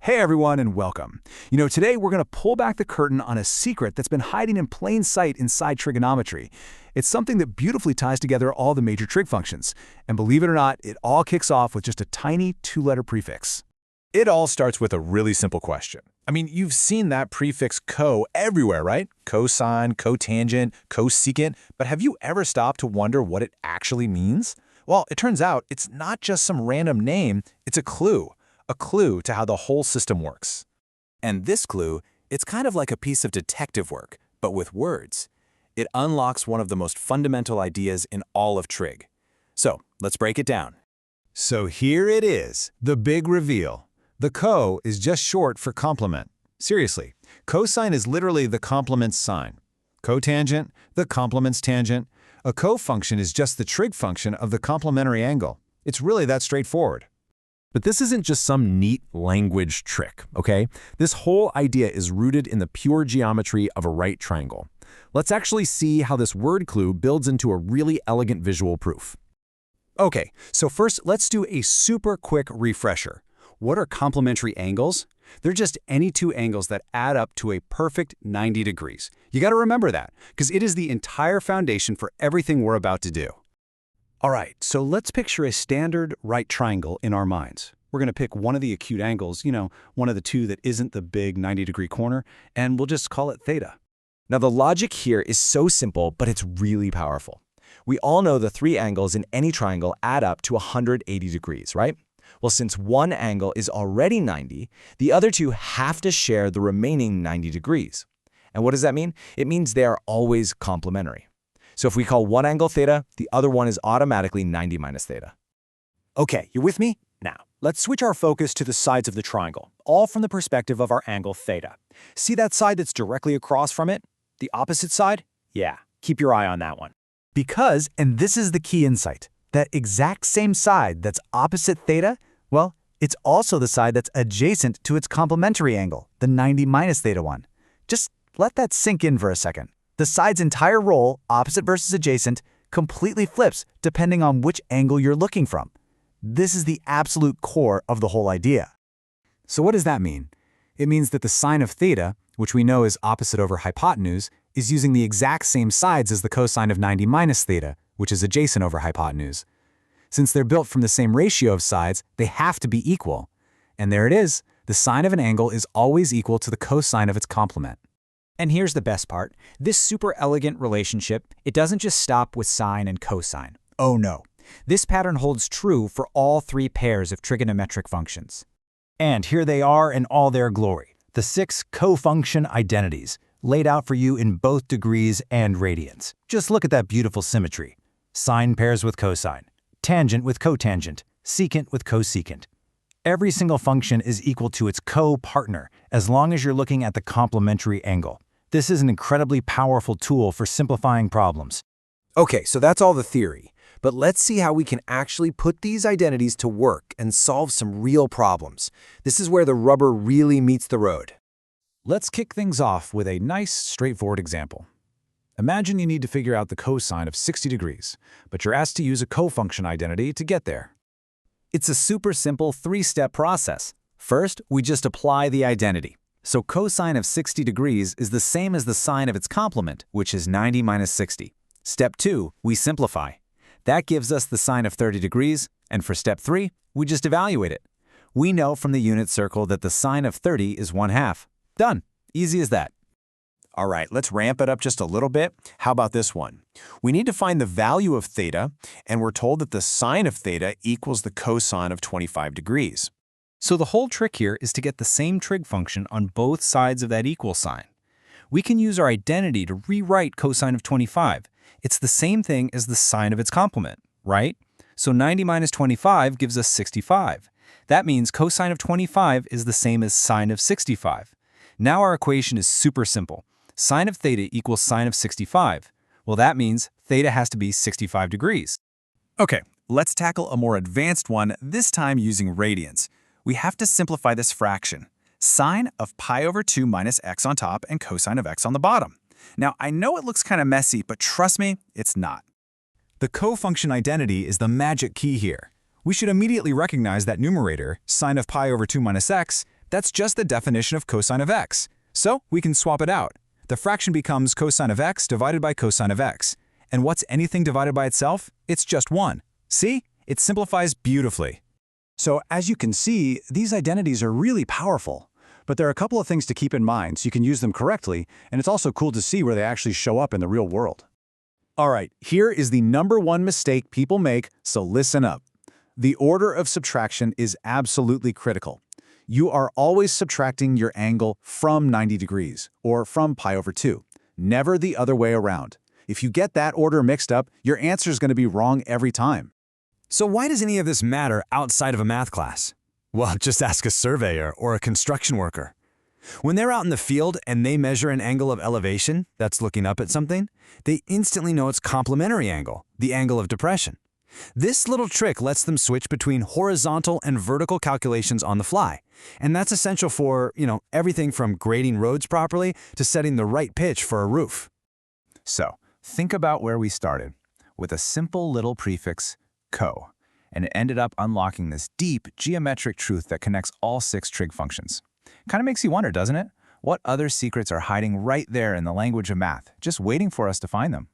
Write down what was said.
Hey everyone and welcome. Today we're going to pull back the curtain on a secret that's been hiding in plain sight inside trigonometry. It's something that beautifully ties together all the major trig functions. And believe it or not, it all kicks off with just a tiny two-letter prefix. It all starts with a really simple question. You've seen that prefix co everywhere, right? Cosine, cotangent, cosecant, but have you ever stopped to wonder what it actually means? Well, it turns out it's not just some random name, it's a clue to how the whole system works. And this clue, it's kind of like a piece of detective work, but with words. It unlocks one of the most fundamental ideas in all of trig. So, let's break it down. So here it is, the big reveal. The co is just short for complement. Seriously, cosine is literally the complement's sign. Cotangent, the complement's tangent. A cofunction is just the trig function of the complementary angle. It's really that straightforward. But this isn't just some neat language trick, okay? This whole idea is rooted in the pure geometry of a right triangle. Let's actually see how this word clue builds into a really elegant visual proof. Okay, so first let's do a super quick refresher. What are complementary angles? They're just any two angles that add up to a perfect 90 degrees. You got to remember that, because it is the entire foundation for everything we're about to do. All right, so let's picture a standard right triangle in our minds. We're going to pick one of the acute angles, one of the two that isn't the big 90-degree corner, and we'll just call it theta. Now the logic here is so simple, but it's really powerful. We all know the three angles in any triangle add up to 180 degrees, right? Well, since one angle is already 90, the other two have to share the remaining 90 degrees. And what does that mean? It means they are always complementary. So if we call one angle theta, the other one is automatically 90 minus theta. Okay, you with me? Now, let's switch our focus to the sides of the triangle, all from the perspective of our angle theta. See that side that's directly across from it? The opposite side? Yeah, keep your eye on that one. Because, and this is the key insight, that exact same side that's opposite theta, well, it's also the side that's adjacent to its complementary angle, the 90 minus theta one. Just let that sink in for a second. The side's entire role, opposite versus adjacent, completely flips depending on which angle you're looking from. This is the absolute core of the whole idea. So what does that mean? It means that the sine of theta, which we know is opposite over hypotenuse, is using the exact same sides as the cosine of 90 minus theta, which is adjacent over hypotenuse. Since they're built from the same ratio of sides, they have to be equal. And there it is. The sine of an angle is always equal to the cosine of its complement. And here's the best part. This super elegant relationship, it doesn't just stop with sine and cosine. Oh no. This pattern holds true for all three pairs of trigonometric functions. And here they are in all their glory, the 6 cofunction identities, laid out for you in both degrees and radians. Just look at that beautiful symmetry. Sine pairs with cosine, tangent with cotangent, secant with cosecant. Every single function is equal to its co-partner, as long as you're looking at the complementary angle. This is an incredibly powerful tool for simplifying problems. Okay, so that's all the theory. But let's see how we can actually put these identities to work and solve some real problems. This is where the rubber really meets the road. Let's kick things off with a nice, straightforward example. Imagine you need to figure out the cosine of 60 degrees, but you're asked to use a cofunction identity to get there. It's a super simple three-step process. First, we just apply the identity. So cosine of 60 degrees is the same as the sine of its complement, which is 90 minus 60. Step 2, we simplify. That gives us the sine of 30 degrees, and for step 3, we just evaluate it. We know from the unit circle that the sine of 30 is 1/2. Done. Easy as that. All right, let's ramp it up just a little bit. How about this one? We need to find the value of theta, and we're told that the sine of theta equals the cosine of 25 degrees. So the whole trick here is to get the same trig function on both sides of that equal sign. We can use our identity to rewrite cosine of 25. It's the same thing as the sine of its complement, right? So 90 minus 25 gives us 65. That means cosine of 25 is the same as sine of 65. Now our equation is super simple. Sine of theta equals sine of 65. Well, that means theta has to be 65 degrees. Okay, let's tackle a more advanced one, this time using radians. We have to simplify this fraction. Sine of pi over 2 minus x on top and cosine of x on the bottom. Now, I know it looks kind of messy, but trust me, it's not. The cofunction identity is the magic key here. We should immediately recognize that numerator, sine of pi over 2 minus x, That's just the definition of cosine of x. So we can swap it out. The fraction becomes cosine of x divided by cosine of x. And what's anything divided by itself? It's just 1. See? It simplifies beautifully. So as you can see, these identities are really powerful. But there are a couple of things to keep in mind so you can use them correctly, and it's also cool to see where they actually show up in the real world. All right, here is the #1 mistake people make, so listen up. The order of subtraction is absolutely critical. You are always subtracting your angle from 90 degrees, or from pi over 2, never the other way around. If you get that order mixed up, your answer is going to be wrong every time. So why does any of this matter outside of a math class? Well, just ask a surveyor or a construction worker. When they're out in the field and they measure an angle of elevation, that's looking up at something, they instantly know its complementary angle, the angle of depression. This little trick lets them switch between horizontal and vertical calculations on the fly. And that's essential for, everything from grading roads properly to setting the right pitch for a roof. So, think about where we started, with a simple little prefix, co, and it ended up unlocking this deep geometric truth that connects all 6 trig functions. Kind of makes you wonder, doesn't it? What other secrets are hiding right there in the language of math, just waiting for us to find them?